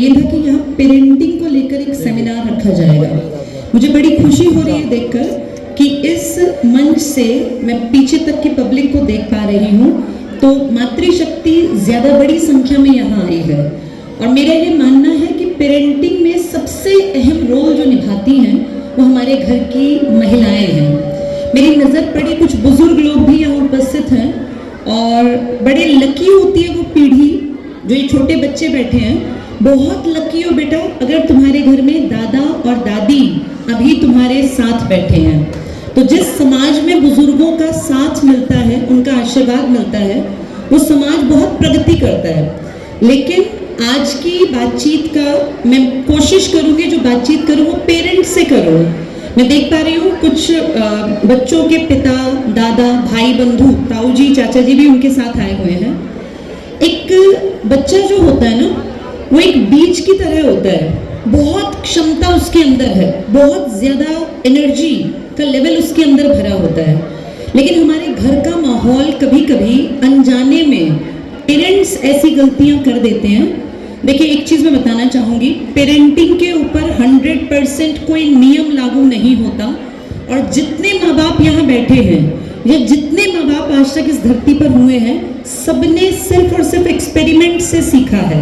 ये था कि यहाँ पेरेंटिंग को लेकर एक सेमिनार रखा जाएगा। मुझे बड़ी खुशी हो रही है देखकर कि इस मंच से मैं पीछे तक की पब्लिक को देख पा रही हूँ, तो मातृशक्ति ज़्यादा बड़ी संख्या में यहाँ आई है। और मेरा ये मानना है कि पेरेंटिंग में सबसे अहम रोल जो निभाती हैं वो हमारे घर की महिलाएं हैं। मेरी नज़र पड़ी कुछ बुजुर्ग लोग भी यहाँ उपस्थित हैं और बड़े लकी होती है वो पीढ़ी जो ये छोटे बच्चे बैठे हैं। बहुत लकी हो बेटा अगर तुम्हारे घर में दादा और दादी अभी तुम्हारे साथ बैठे हैं। तो जिस समाज में बुजुर्गों का साथ मिलता है, उनका आशीर्वाद मिलता है, वो समाज बहुत प्रगति करता है। लेकिन आज की बातचीत का मैं कोशिश करूंगी जो बातचीत करूँ वो पेरेंट्स से करूँ। मैं देख पा रही हूँ कुछ बच्चों के पिता, दादा, भाई, बंधु, ताऊ जी, चाचा जी भी उनके साथ आए हुए हैं। एक बच्चा जो होता है ना वो एक बीज की तरह होता है। बहुत क्षमता उसके अंदर है, बहुत ज़्यादा एनर्जी का लेवल उसके अंदर भरा होता है। लेकिन हमारे घर का माहौल कभी कभी अनजाने में पेरेंट्स ऐसी गलतियां कर देते हैं। देखिए एक चीज़ मैं बताना चाहूँगी, पेरेंटिंग के ऊपर 100% कोई नियम लागू नहीं होता। और जितने माँ बाप यहाँ बैठे हैं या जितने माँ बाप आज तक इस धरती पर हुए हैं, सबने सिर्फ और सिर्फ एक्सपेरिमेंट से सीखा है।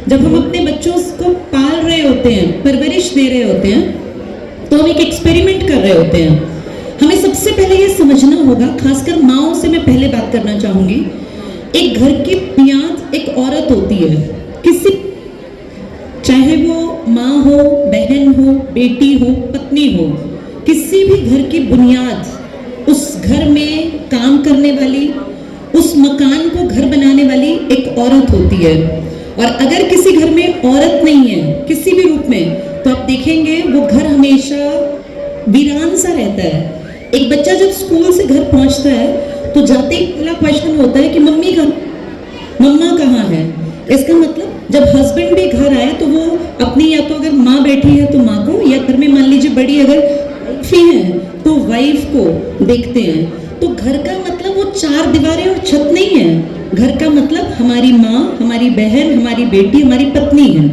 जब हम अपने बच्चों को पाल रहे होते हैं, परवरिश दे रहे होते हैं, तो हम एक एक्सपेरिमेंट कर रहे होते हैं। हमें सबसे पहले ये समझना होगा, खासकर माँओं से मैं पहले बात करना चाहूँगी। एक घर की बुनियाद एक औरत होती है, किसी चाहे वो माँ हो, बहन हो, बेटी हो, पत्नी हो, किसी भी घर की बुनियाद उस घर में काम करने वाली, उस मकान को घर बनाने वाली एक औरत होती है। और अगर किसी घर में औरत नहीं है किसी भी रूप में, तो आप देखेंगे वो घर हमेशा वीरान सा रहता है। एक बच्चा जब स्कूल से घर पहुंचता है तो जाते ही पहला क्वेश्चन होता है कि मम्मा कहाँ है। इसका मतलब जब हस्बैंड भी घर आए तो वो अपनी, या तो अगर माँ बैठी है तो माँ को, या घर में मान लीजिए बड़ी अगर वाइफ है तो वाइफ को देखते हैं। तो घर का मतलब वो चार दीवारें और छत नहीं है। घर का मतलब हमारी माँ, हमारी बहन, हमारी बेटी, हमारी पत्नी है।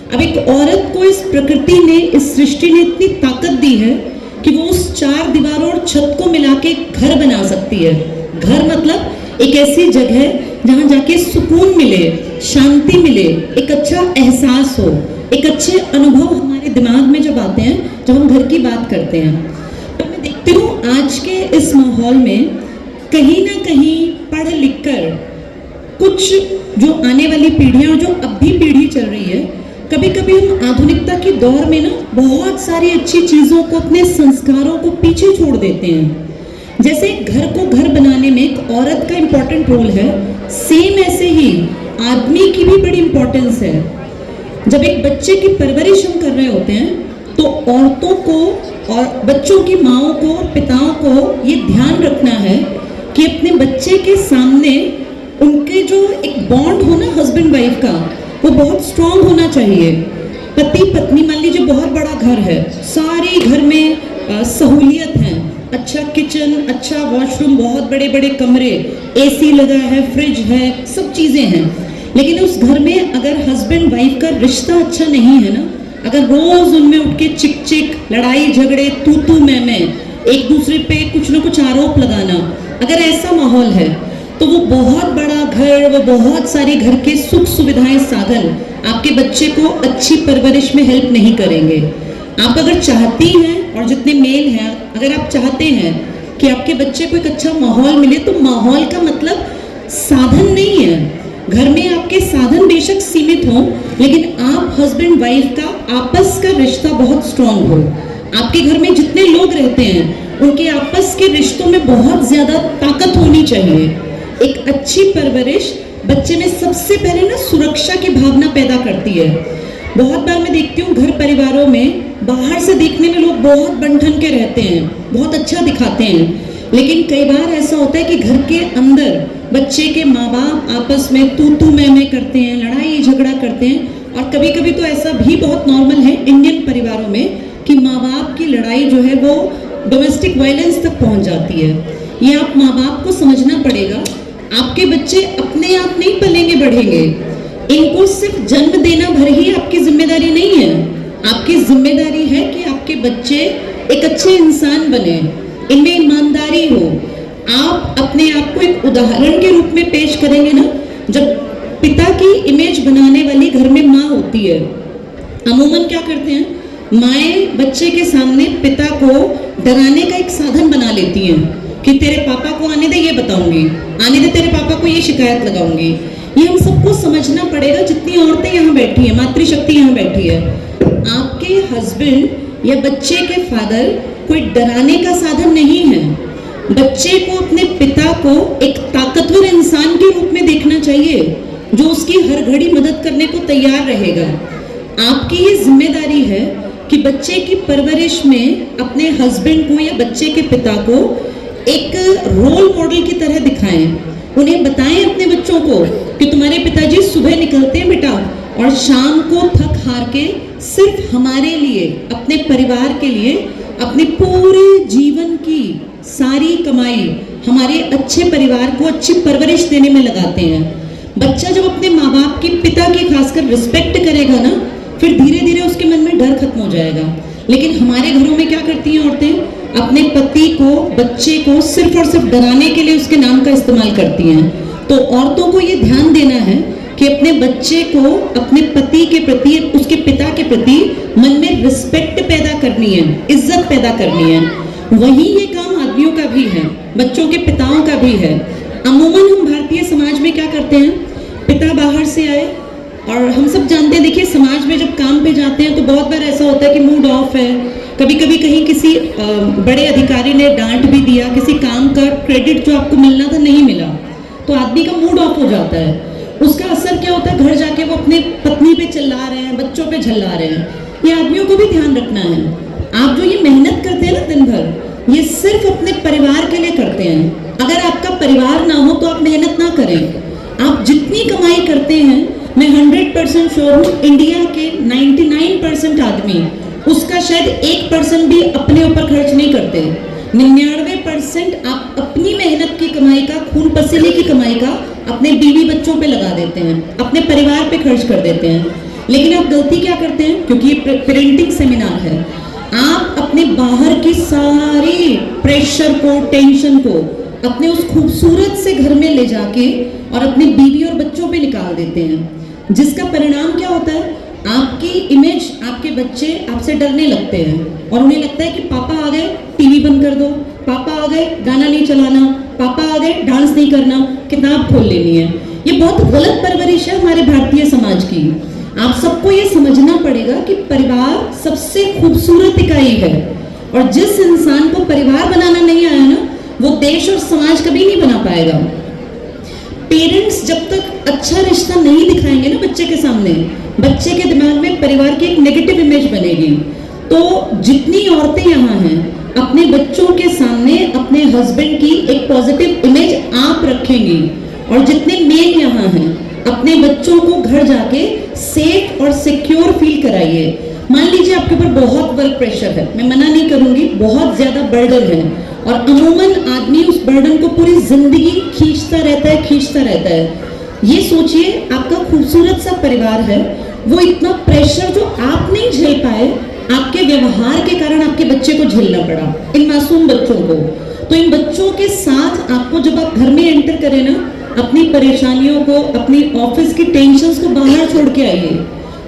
अब एक औरत को इस प्रकृति ने, इस सृष्टि ने इतनी ताकत दी है कि वो उस चार दीवारों और छत को मिला के घर बना सकती है। घर मतलब एक ऐसी जगह जहाँ जाके सुकून मिले, शांति मिले, एक अच्छा एहसास हो, एक अच्छे अनुभव हमारे दिमाग में जब आते हैं जब हम घर की बात करते हैं। तो मैं देखती हूँ आज के इस माहौल में कहीं ना कहीं पढ़ लिख कर कुछ जो आने वाली पीढ़ियाँ, जो अब भी पीढ़ी चल रही है, कभी कभी हम आधुनिकता के दौर में ना बहुत सारी अच्छी चीज़ों को, अपने संस्कारों को पीछे छोड़ देते हैं। जैसे घर को घर बनाने में एक औरत का इम्पोर्टेंट रोल है, सेम ऐसे ही आदमी की भी बड़ी इम्पोर्टेंस है। जब एक बच्चे की परवरिश हम कर रहे होते हैं तो औरतों को और बच्चों की माँओं को, पिताओं को ये ध्यान रखना है कि अपने बच्चे के सामने उनके जो एक बॉन्ड हो ना हस्बैंड वाइफ का, वो बहुत स्ट्रांग होना चाहिए। पति पत्नी, मान लीजिए बहुत बड़ा घर है, सारी घर में सहूलियत है, अच्छा किचन, अच्छा वॉशरूम, बहुत बड़े बड़े कमरे, एसी लगा है, फ्रिज है, सब चीज़ें हैं। लेकिन उस घर में अगर हस्बैंड वाइफ का रिश्ता अच्छा नहीं है ना, अगर रोज उनमें उठ के चिक चिक, लड़ाई झगड़े, तू मैं, एक दूसरे पे कुछ ना कुछ आरोप लगाना, अगर ऐसा माहौल है तो वो बहुत बड़ा घर, वो बहुत सारी घर के सुख सुविधाएं, साधन आपके बच्चे को अच्छी परवरिश में हेल्प नहीं करेंगे। आप अगर चाहती हैं, और जितने मेल हैं, अगर आप चाहते हैं कि आपके बच्चे को एक अच्छा माहौल मिले, तो माहौल का मतलब साधन नहीं है। घर में आपके साधन बेशक सीमित हों, लेकिन आप हस्बैंड वाइफ का आपस का रिश्ता बहुत स्ट्रांग हो। आपके घर में जितने लोग रहते हैं उनके आपस के रिश्तों में बहुत ज़्यादा ताकत होनी चाहिए। एक अच्छी परवरिश बच्चे में सबसे पहले ना सुरक्षा की भावना पैदा करती है। बहुत बार मैं देखती हूँ घर परिवारों में, बाहर से देखने में लोग बहुत बनठन के रहते हैं, बहुत अच्छा दिखाते हैं, लेकिन कई बार ऐसा होता है कि घर के अंदर बच्चे के माँ बाप आपस में तू मैं करते हैं, लड़ाई झगड़ा करते हैं। और कभी कभी तो ऐसा भी बहुत नॉर्मल है इंडियन परिवारों में कि माँ बाप की लड़ाई जो है वो डोमेस्टिक वायलेंस तक पहुँच जाती है। ये आप माँ बाप को समझना पड़ेगा। आपके बच्चे अपने आप नहीं पलेंगे बढ़ेंगे, इनको सिर्फ जन्म देना भर ही आपकी जिम्मेदारी नहीं है, आपकी जिम्मेदारी है कि आपके बच्चे एक अच्छे इंसान बने, इनमें ईमानदारी हो। आप अपने आप को एक उदाहरण के रूप में पेश करेंगे ना। जब पिता की इमेज बनाने वाली घर में माँ होती है, अमूमन क्या करते हैं, माएँ बच्चे के सामने पिता को डराने का एक साधन बना लेती हैं कि तेरे पापा को आने दे, ये बताऊंगी, आने दे तेरे पापा को, ये शिकायत लगाऊंगी। ये हम सबको समझना पड़ेगा, जितनी औरतें यहाँ बैठी हैं, मातृशक्ति यहाँ बैठी है, आपके हस्बैंड या बच्चे के फादर कोई डराने का साधन नहीं है। बच्चे को अपने पिता को एक ताकतवर इंसान के रूप में देखना चाहिए, जो उसकी हर घड़ी मदद करने को तैयार रहेगा। आपकी ये जिम्मेदारी है कि बच्चे की परवरिश में अपने हस्बैंड को या बच्चे के पिता को एक रोल मॉडल की तरह दिखाएं। उन्हें बताएं अपने बच्चों को कि तुम्हारे पिताजी सुबह निकलते हैं बेटा और शाम को थक हार के सिर्फ हमारे लिए, अपने परिवार के लिए, अपने पूरे जीवन की सारी कमाई हमारे अच्छे परिवार को अच्छी परवरिश देने में लगाते हैं। बच्चा जब अपने माँ बाप की, पिता की खासकर रिस्पेक्ट करेगा ना, फिर धीरे धीरे उसके मन में डर खत्म हो जाएगा। लेकिन हमारे घरों में क्या करती हैं औरतें, अपने पति को, बच्चे को सिर्फ और सिर्फ डराने के लिए उसके नाम का इस्तेमाल करती हैं। तो औरतों को ये ध्यान देना है कि अपने बच्चे को अपने पति के प्रति, उसके पिता के प्रति मन में रिस्पेक्ट पैदा करनी है, इज्जत पैदा करनी है। वही ये काम आदमियों का भी है, बच्चों के पिताओं का भी है। अमूमन हम भारतीय समाज में क्या करते हैं, पिता बाहर से आए और हम सब जानते हैं, देखिए समाज में जब काम पे जाते हैं तो बहुत बार ऐसा होता है कि मूड ऑफ है, कभी कभी कहीं किसी बड़े अधिकारी ने डांट भी दिया, किसी काम का क्रेडिट जो आपको मिलना था नहीं मिला, तो आदमी का मूड ऑफ हो जाता है। उसका असर क्या होता है, घर जाके वो अपने पत्नी पे चिल्ला रहे हैं, बच्चों पे झल्ला रहे हैं। ये आदमियों को भी ध्यान रखना है। आप जो ये मेहनत करते हैं ना दिन भर, ये सिर्फ अपने परिवार के लिए करते हैं। अगर आपका परिवार ना हो तो आप मेहनत ना करें। आप जितनी कमाई करते हैं, मैं 100% श्योर हूँ इंडिया के 99% आदमी उसका शायद 1% भी अपने ऊपर खर्च नहीं करते। 99% आप अपनी मेहनत की कमाई का, खून पसीने की कमाई का अपने बीवी बच्चों पे लगा देते हैं, अपने परिवार पे खर्च कर देते हैं। लेकिन आप गलती क्या करते हैं, क्योंकि ये पेरेंटिंग सेमिनार है, आप अपने बाहर की सारी प्रेशर को, टेंशन को अपने उस खूबसूरत से घर में ले जाके और अपने बीवी और बच्चों पे निकाल देते हैं। जिसका परिणाम क्या होता है, आपकी इमेज, आपके बच्चे आपसे डरने लगते हैं और उन्हें लगता है कि पापा आ गए टीवी बंद कर दो, पापा आ गए गाना नहीं चलाना, पापा आ गए डांस नहीं करना, किताब खोल लेनी है। ये बहुत गलत परवरिश है हमारे भारतीय समाज की। आप सबको ये समझना पड़ेगा कि परिवार सबसे खूबसूरत इकाई है और जिस इंसान को परिवार बनाना नहीं आया ना, वो देश और समाज कभी नहीं बना पाएगा। पेरेंट्स जब तक अच्छा रिश्ता नहीं दिखाएंगे ना बच्चे के सामने, बच्चे के दिमाग में परिवार की एक नेगेटिव इमेज बनेगी। तो जितनी औरतें यहाँ हैं, अपने बच्चों के सामने अपने हस्बैंड की एक पॉजिटिव इमेज आप रखेंगी, और जितने मेन यहाँ हैं, अपने बच्चों को घर जाके सेफ और सिक्योर फील कराइए। मान लीजिए आपके ऊपर बहुत वर्क प्रेशर है, मैं मना नहीं करूंगी, बहुत ज्यादा बर्डन है, और अमूमन आदमी उस बर्डन को पूरी जिंदगी खींचता रहता है। ये सोचिए, आपका खूबसूरत सा परिवार है, वो इतना प्रेशर जो आप नहीं झेल पाए, आपके व्यवहार के कारण आपके बच्चे को झेलना पड़ा, इन मासूम बच्चों को। तो इन बच्चों के साथ आपको, जब आप घर में एंटर करें ना, अपनी परेशानियों को, अपनी ऑफिस की टेंशन्स को बाहर छोड़ के आइए।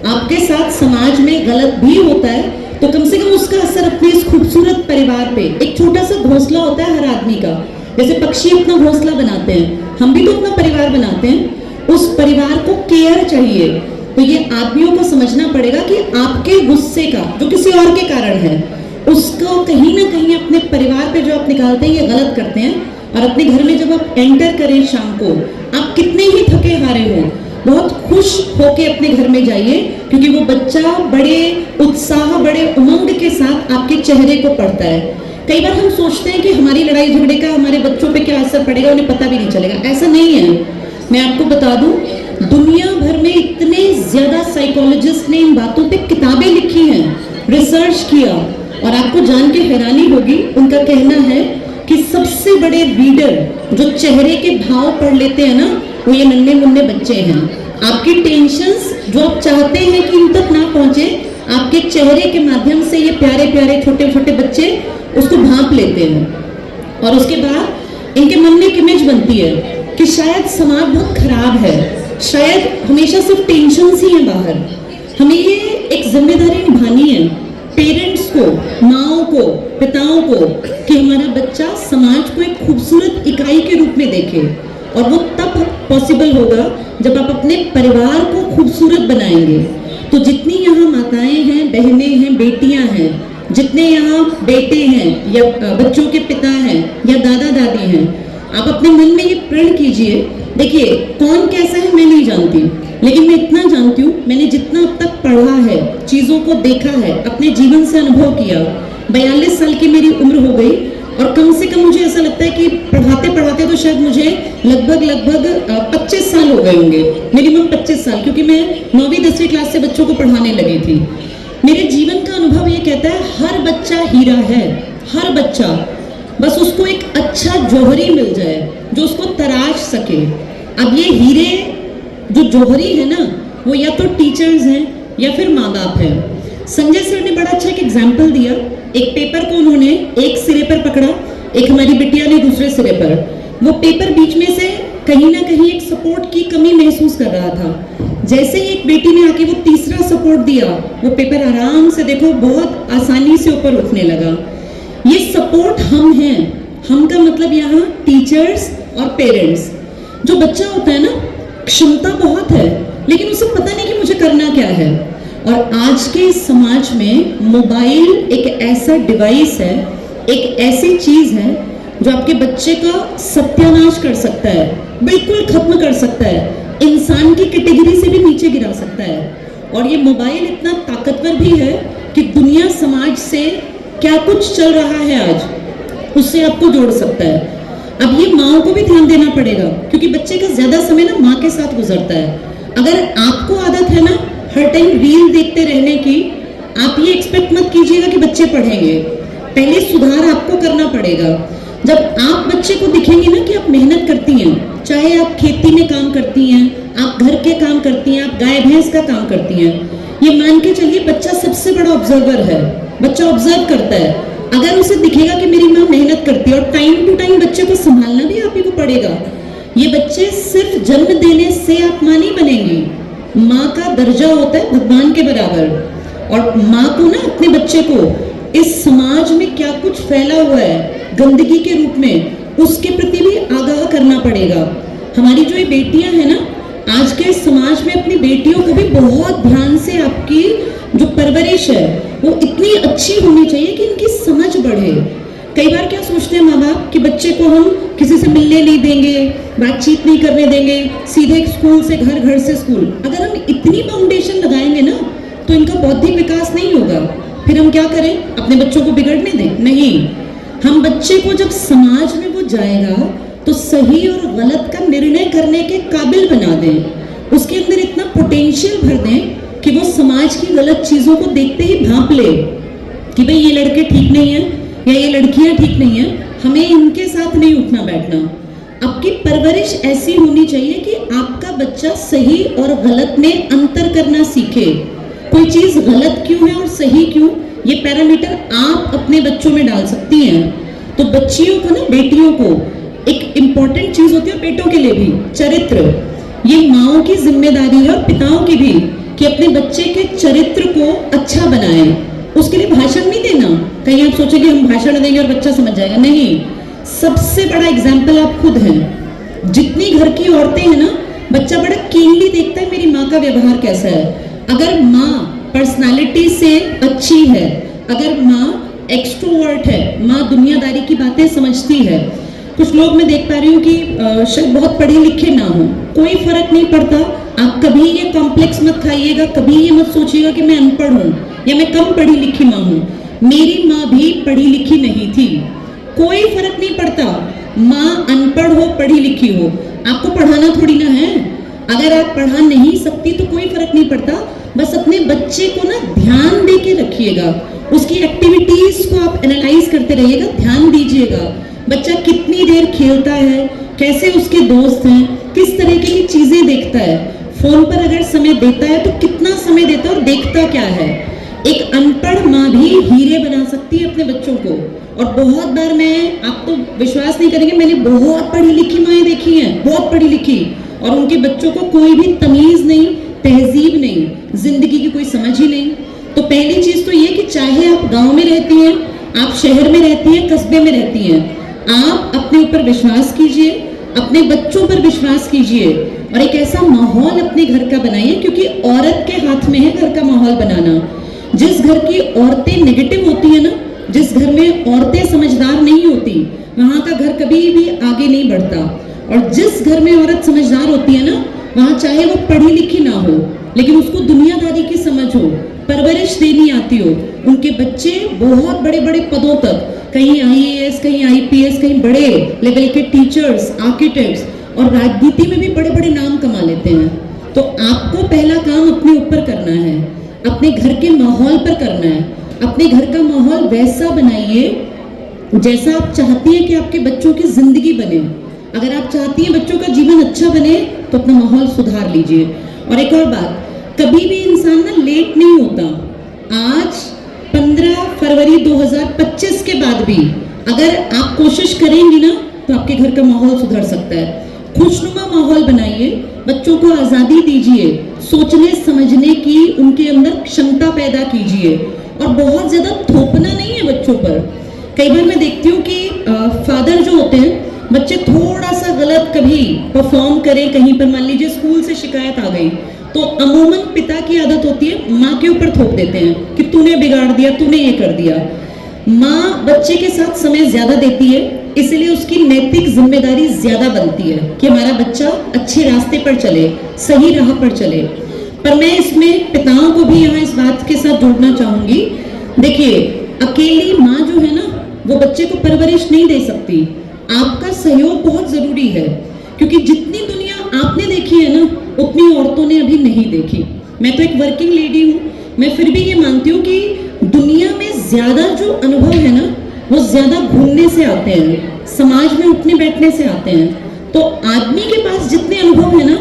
आपके साथ समाज में गलत भी होता है तो कम से कम उसका असर अपने इस खूबसूरत परिवार पे, एक छोटा सा घोंसला होता है हर आदमी का, जैसे पक्षी अपना घोंसला बनाते हैं, हम भी तो अपना परिवार बनाते हैं। उस परिवार को केयर चाहिए। तो ये आदमियों को समझना पड़ेगा कि आपके गुस्से का, जो किसी और के कारण है, उसको कहीं ना कहीं अपने परिवार पे जो आप निकालते हैं, ये गलत करते हैं। और अपने घर में जब आप एंटर करें शाम को, आप कितने ही थके हारे हो, बहुत खुश होके अपने घर में जाइए, क्योंकि वो बच्चा बड़े उत्साह, बड़े उमंग के साथ आपके चेहरे को पढ़ता है। कई बार हम सोचते हैं कि हमारी लड़ाई झगड़े का हमारे बच्चों पे क्या असर पड़ेगा, उन्हें पता भी नहीं चलेगा। ऐसा नहीं है। मैं आपको बता दूं, दुनिया भर में इतने ज्यादा साइकोलॉजिस्ट ने इन बातों पे किताबें लिखी हैं, रिसर्च किया, और आपको जान के हैरानी होगी, उनका कहना है कि सबसे बड़े रीडर जो चेहरे के भाव पढ़ लेते हैं ना, वो ये नन्हे मुन्ने बच्चे हैं। आपकी टेंशन्स जो आप चाहते हैं कि इन तक ना पहुंचे, आपके चेहरे के माध्यम से ये प्यारे प्यारे छोटे छोटे बच्चे उसको भांप लेते हैं और उसके बाद इनके मन में एक इमेज बनती है कि शायद समाज बहुत खराब है, शायद हमेशा सिर्फ टेंशन्स ही हैं बाहर। हमें ये एक जिम्मेदारी निभानी है पेरेंट्स को, माओ को, पिताओं को, कि हमारा बच्चा समाज को एक खूबसूरत इकाई के रूप में देखे। और वो तब पॉसिबल होगा जब आप अपने परिवार को खूबसूरत बनाएंगे। तो जितनी यहाँ माताएं हैं, बहनें हैं, बेटियां हैं, जितने यहाँ बेटे हैं या बच्चों के पिता हैं या दादा दादी हैं, आप अपने मन में ये प्रण कीजिए। देखिए, कौन कैसा है मैं नहीं जानती, लेकिन मैं इतना जानती हूँ, मैंने जितना अब तक पढ़ा है, चीज़ों को देखा है, अपने जीवन से अनुभव किया। 42 साल की मेरी उम्र हो गई और कम से कम मुझे ऐसा लगता है कि पढ़ाते पढ़ाते तो शायद मुझे लगभग 25 साल हो गए होंगे, मिनिमम 25 साल, क्योंकि मैं 9वीं 10वीं क्लास से बच्चों को पढ़ाने लगी थी। मेरे जीवन का अनुभव ये कहता है हर बच्चा हीरा है, हर बच्चा, बस उसको एक अच्छा जौहरी मिल जाए जो उसको तराश सके। अब ये हीरे जो जौहरी है ना, वो या तो टीचर्स हैं या फिर माँ बाप हैं। संजय सर ने बड़ा अच्छा एक एग्जाम्पल दिया। एक पेपर को उन्होंने एक सिरे पर पकड़ा, एक हमारी बिटिया ने दूसरे सिरे पर। वो पेपर बीच में से कहीं ना कहीं एक सपोर्ट की कमी महसूस कर रहा था। जैसे ही एक बेटी ने आके वो तीसरा सपोर्ट दिया, वो पेपर आराम से देखो बहुत आसानी से ऊपर उठने लगा। ये सपोर्ट हम हैं, हम का मतलब यहाँ टीचर्स और पेरेंट्स। जो बच्चा होता है ना, क्षमता बहुत है लेकिन उसे पता नहीं कि मुझे करना क्या है। और आज के समाज में मोबाइल एक ऐसा डिवाइस है, एक ऐसी चीज है जो आपके बच्चे का सत्यानाश कर सकता है, बिल्कुल खत्म कर सकता है, इंसान की कैटेगरी से भी नीचे गिरा सकता है। और ये मोबाइल इतना ताकतवर भी है कि दुनिया समाज से क्या कुछ चल रहा है आज, उससे आपको जोड़ सकता है। अब ये माओ को भी ध्यान देना पड़ेगा क्योंकि बच्चे का ज्यादा समय ना माँ के साथ गुजरता है। अगर आपको आदत है ना हर टाइम रील देखते रहने की, आप ये एक्सपेक्ट मत कीजिएगा कि बच्चे पढ़ेंगे। पहले सुधार आपको करना पड़ेगा। जब आप बच्चे को दिखेंगे ना कि आप मेहनत करती हैं, चाहे आप खेती में काम करती हैं, आप घर के काम करती हैं, आप गाय भैंस का काम करती हैं, ये मान के चलिए बच्चा सबसे बड़ा ऑब्जर्वर है। बच्चा ऑब्जर्व करता है। अगर उसे दिखेगा कि मेरी माँ मेहनत करती है और टाइम टू टाइम बच्चे को संभालना भी आप ही को पड़ेगा। ये बच्चे सिर्फ जन्म देने से आप माँ नहीं बनेंगी। माँ का दर्जा होता है भगवान के बराबर। और माँ को ना अपने बच्चे को इस समाज में क्या कुछ फैला हुआ है गंदगी के रूप में, उसके प्रति भी आगाह करना पड़ेगा। हमारी जो ये बेटियां हैं ना, आज के समाज में अपनी बेटियों को भी बहुत ध्यान से आपकी जो परवरिश है वो इतनी अच्छी होनी चाहिए कि इनकी समझ बढ़े। कई बार क्या सोचते हैं माँ बाप कि बच्चे को हम किसी से मिलने नहीं देंगे, बातचीत नहीं करने देंगे, सीधे स्कूल से घर, घर से स्कूल। अगर हम इतनी फाउंडेशन लगाएंगे ना तो इनका बौद्धिक विकास नहीं होगा। फिर हम क्या करें, अपने बच्चों को बिगड़ने दें? नहीं, हम बच्चे को जब समाज में वो जाएगा तो सही और गलत का निर्णय करने के काबिल बना दें, उसके अंदर इतना पोटेंशियल भर दें कि वो समाज की गलत चीजों को देखते ही भांप ले कि भाई ये लड़के ठीक नहीं है या ये लड़कियां ठीक नहीं है, हमें इनके साथ नहीं उठना बैठना। आपकी परवरिश ऐसी होनी चाहिए कि आपका बच्चा सही और गलत में अंतर करना सीखे। कोई चीज गलत क्यों है और सही क्यों, ये पैरामीटर आप अपने बच्चों में डाल सकती हैं। तो बच्चियों को ना, बेटियों को एक इंपॉर्टेंट चीज होती है, बेटों के लिए भी चरित्र। ये माओं की जिम्मेदारी है और पिताओं की भी कि अपने बच्चे के चरित्र को अच्छा बनाएं। उसके लिए भाषण नहीं देना। कहीं आप सोचेंगे हम भाषण देंगे और बच्चा समझ जाएगा, नहीं। सबसे बड़ा एग्जाम्पल आप खुद हैं। जितनी घर की औरतें हैं ना, बच्चा बड़ा कीनली देखता है मेरी माँ का व्यवहार कैसा है। अगर माँ पर्सनालिटी से अच्छी है, अगर माँ एक्सट्रोवर्ट है, माँ दुनियादारी की बातें समझती है। कुछ लोग मैं देख पा रही हूँ कि शायद बहुत पढ़े लिखे ना हो, कोई फर्क नहीं पड़ता। आप कभी ये कॉम्प्लेक्स मत खाइएगा, कभी ये मत सोचिएगा कि मैं अनपढ़ हूँ या मैं कम पढ़ी लिखी माँ हूँ। मेरी माँ भी पढ़ी लिखी नहीं थी, कोई फर्क नहीं पड़ता। माँ अनपढ़ हो, पढ़ी लिखी हो, आपको पढ़ाना थोड़ी ना है। अगर आप पढ़ा नहीं सकती तो कोई फर्क नहीं पड़ता। बस अपने बच्चे को ना ध्यान दे के रखिएगा, उसकी एक्टिविटीज को आप एनालाइज करते रहिएगा, ध्यान दीजिएगा। बच्चा कितनी देर खेलता है, कैसे उसके दोस्त हैं, किस तरीके की चीजें देखता है। फोन पर अगर समय देता है तो कितना समय देता है और देखता क्या है। एक अनपढ़ माँ भी हीरे बना सकती है अपने बच्चों को। और बहुत बार आप तो विश्वास नहीं करेंगे, मैंने बहुत पढ़ी लिखी माएँ देखी हैं, बहुत पढ़ी लिखी, और उनके बच्चों को कोई भी तमीज नहीं, तहजीब नहीं, जिंदगी की कोई समझ ही नहीं। तो पहली चीज तो ये कि चाहे आप गांव में रहती हैं, आप शहर में रहती हैं, कस्बे में रहती हैं, आप अपने ऊपर विश्वास कीजिए, अपने बच्चों पर विश्वास कीजिए और एक ऐसा माहौल अपने घर का बनाइए, क्योंकि औरत के हाथ में है घर का माहौल बनाना। जिस घर की औरतें नेगेटिव होती है ना, जिस घर में औरतें समझदार नहीं होती, वहां का घर कभी भी आगे नहीं बढ़ता। और जिस घर में औरत समझदार होती है ना, वहां चाहे वो पढ़ी लिखी ना हो, लेकिन उसको दुनियादारी की समझ हो, परवरिश देनी आती हो, उनके बच्चे बहुत बड़े बड़े पदों तक, कहीं आईएएस, कहीं आईपीएस, कहीं बड़े लेवल के टीचर्स, आर्किटेक्ट्स और राजनीति में भी बड़े बड़े नाम कमा लेते हैं। तो आपको पहला काम अपने ऊपर करना है, अपने घर के माहौल पर करना है। अपने घर का माहौल वैसा बनाइए जैसा आप चाहती हैं कि आपके बच्चों की जिंदगी बने। अगर आप चाहती हैं बच्चों का जीवन अच्छा बने तो अपना माहौल सुधार लीजिए। और एक और बात, कभी भी इंसान ना लेट नहीं होता। आज 15 फरवरी 2025 के बाद भी अगर आप कोशिश करेंगी ना तो आपके घर का माहौल सुधर सकता है। खुशनुमा माहौल बनाइए, बच्चों को आज़ादी दीजिए, सोचने समझने की उनके अंदर क्षमता पैदा कीजिए, और बहुत ज़्यादा थोपना नहीं है बच्चों पर। कई बार मैं देखती हूँ कि फादर जो होते हैं, बच्चे थोड़ा सा गलत कभी परफॉर्म करें कहीं पर, मान लीजिए स्कूल से शिकायत आ गई, तो अमूमन पिता की आदत होती है माँ के ऊपर थोप देते हैं कि तूने बिगाड़ दिया, तूने ये कर दिया। माँ बच्चे के साथ समय ज्यादा देती है, इसलिए उसकी नैतिक जिम्मेदारी ज्यादा बनती है कि हमारा बच्चा अच्छे रास्ते पर चले, सही राह पर चले। पर मैं इसमें पिताओं को भी यहाँ इस बात के साथ जोड़ना चाहूंगी। देखिए, अकेली माँ जो है ना, वो बच्चे को परवरिश नहीं दे सकती। आपका सहयोग बहुत जरूरी है, क्योंकि जितनी दुनिया आपने देखी है ना, उतनी औरतों ने अभी नहीं देखी। मैं तो एक वर्किंग लेडी हूँ, मैं फिर भी ये मानती हूँ कि दुनिया में ज्यादा जो अनुभव है ना, वो ज्यादा घूमने से आते हैं, समाज में उठने बैठने से आते हैं। तो आदमी के पास जितने अनुभव है ना,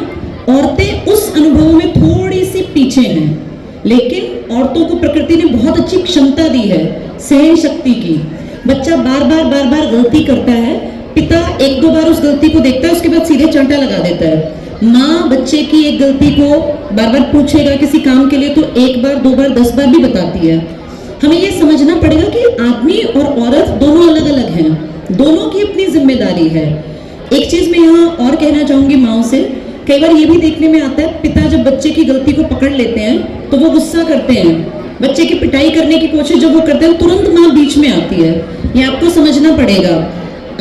औरतें उस अनुभव में थोड़ी सी पीछे हैं। लेकिन औरतों को प्रकृति ने बहुत अच्छी क्षमता दी है सहन शक्ति की। बच्चा बार बार गलती करता है, पिता एक दो बार उस गलती को देखता है, उसके बाद सीधे चांटा लगा देता है। माँ बच्चे की एक गलती को बार बार पूछेगा किसी काम के लिए तो एक बार, दो बार, 10 बार भी बताती है। हमें ये समझना पड़ेगा कि आदमी और औरत दोनों अलग अलग हैं, दोनों की अपनी जिम्मेदारी है। एक चीज मैं यहाँ और कहना चाहूंगी माओ से, कई बार ये भी देखने में आता है, पिता जब बच्चे की गलती को पकड़ लेते हैं तो वो गुस्सा करते हैं, बच्चे की पिटाई करने की कोशिश जब वो करते हैं, तुरंत माँ बीच में आती है। ये आपको समझना पड़ेगा।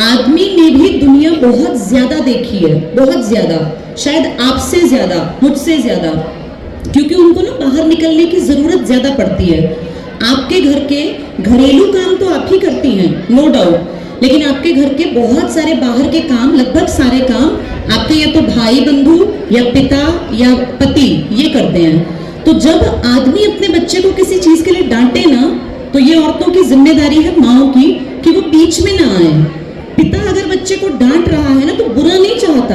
आदमी ने भी दुनिया बहुत ज्यादा देखी है, बहुत ज्यादा, शायद आपसे ज्यादा, मुझसे ज्यादा, क्योंकि उनको ना बाहर निकलने की जरूरत ज्यादा पड़ती है। आपके घर के घरेलू काम तो आप ही करती हैं, नो डाउट, लेकिन आपके घर के बहुत सारे बाहर के काम, लगभग सारे काम आपके या तो भाई बंधु या पिता या पति ये करते हैं। तो जब आदमी अपने बच्चे को किसी चीज के लिए डांटे ना, तो ये औरतों की जिम्मेदारी है, माओ की, कि वो बीच में ना आए। पिता अगर बच्चे को डांट रहा है ना, तो बुरा नहीं चाहता।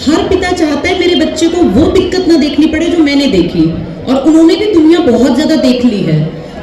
हर पिता चाहता है मेरे बच्चे को वो दिक्कत ना देखनी पड़े जो मैंने देखी, और उन्होंने भी दुनिया बहुत ज्यादा देख ली है।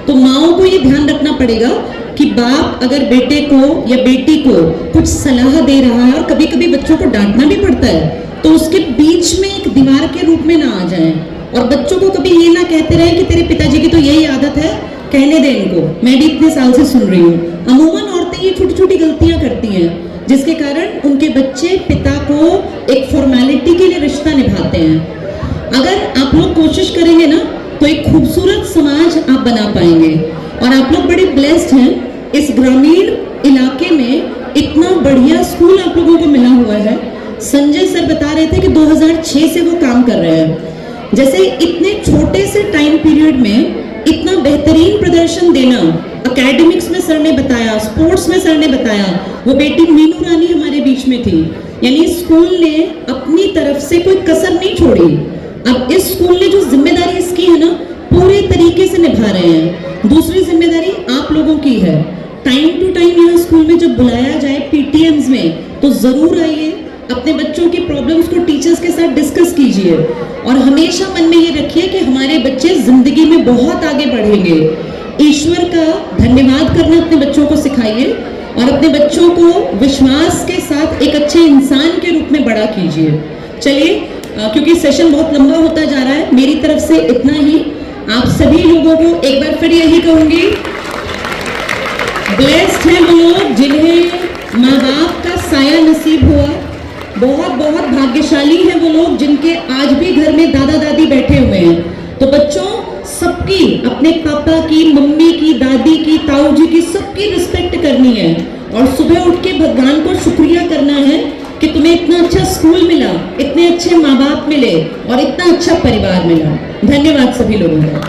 तो माओ को ये ध्यान रखना पड़ेगा कि बाप अगर बेटे को या बेटी को कुछ सलाह दे रहा है, और कभी कभी बच्चों को डांटना भी पड़ता है, तो उसके बीच में एक दीवार के रूप में ना आ जाए, और बच्चों को कभी ये ना कहते रहे कि तेरे पिताजी की तो यही आदत है, कहने दे इनको, मैं भी इतने साल से सुन रही हूँ। अमूमन औरतें ये छोटी छोटी गलतियां करती हैं, जिसके कारण उनके बच्चे पिता को एक फॉर्मेलिटी के लिए रिश्ता निभाते हैं। अगर आप लोग कोशिश करेंगे ना, तो एक खूबसूरत समाज आप बना पाएंगे। और आप लोग बड़े ब्लेस्ड हैं, इस ग्रामीण इलाके में इतना बढ़िया स्कूल आप लोगों को मिला हुआ है। संजय सर बता रहे थे कि 2006 से वो काम कर रहे हैं। जैसे इतने छोटे से टाइम पीरियड में इतना बेहतरीन प्रदर्शन देना, एकेडमिक्स में सर ने बताया, स्पोर्ट्स में सर ने बताया। वो बेटी मीनू रानी हमारे बीच में थी, यानी स्कूल ने अपनी तरफ से कोई कसर नहीं छोड़ी। अब इस स्कूल ने जो जिम्मेदारी इसकी है ना, पूरे तरीके से निभा रहे हैं। दूसरी जिम्मेदारी आप लोगों की है, टाइम टू टाइम यहाँ स्कूल में जब बुलाया जाए पीटीएम्स में, तो जरूर आइए, अपने बच्चों की प्रॉब्लम्स को टीचर्स के साथ डिस्कस कीजिए और हमेशा मन में ये रखिए कि हमारे बच्चे जिंदगी में बहुत आगे बढ़ेंगे। ईश्वर का धन्यवाद करना अपने बच्चों को सिखाइए और अपने बच्चों को विश्वास के साथ एक अच्छे इंसान के रूप में बड़ा कीजिए। चलिए, क्योंकि सेशन बहुत लंबा होता जा रहा है, मेरी तरफ से इतना ही। आप सभी लोगों को एक बार फिर यही कहूंगी, ब्लेस्ड हैं वो लोग जिन्हें माँ बाप का साया नसीब हुआ। बहुत बहुत भाग्यशाली हैं वो लोग जिनके आज भी घर में दादा दादी बैठे हुए हैं। तो बच्चों, सबकी, अपने पापा की, मम्मी की, दादी की, ताऊ जी की, सबकी रिस्पेक्ट करनी है और सुबह उठ के भगवान को शुक्रिया करना है कि तुम्हें इतना अच्छा स्कूल मिला, इतने अच्छे माँ बाप मिले और इतना अच्छा परिवार मिला। धन्यवाद सभी लोगों का।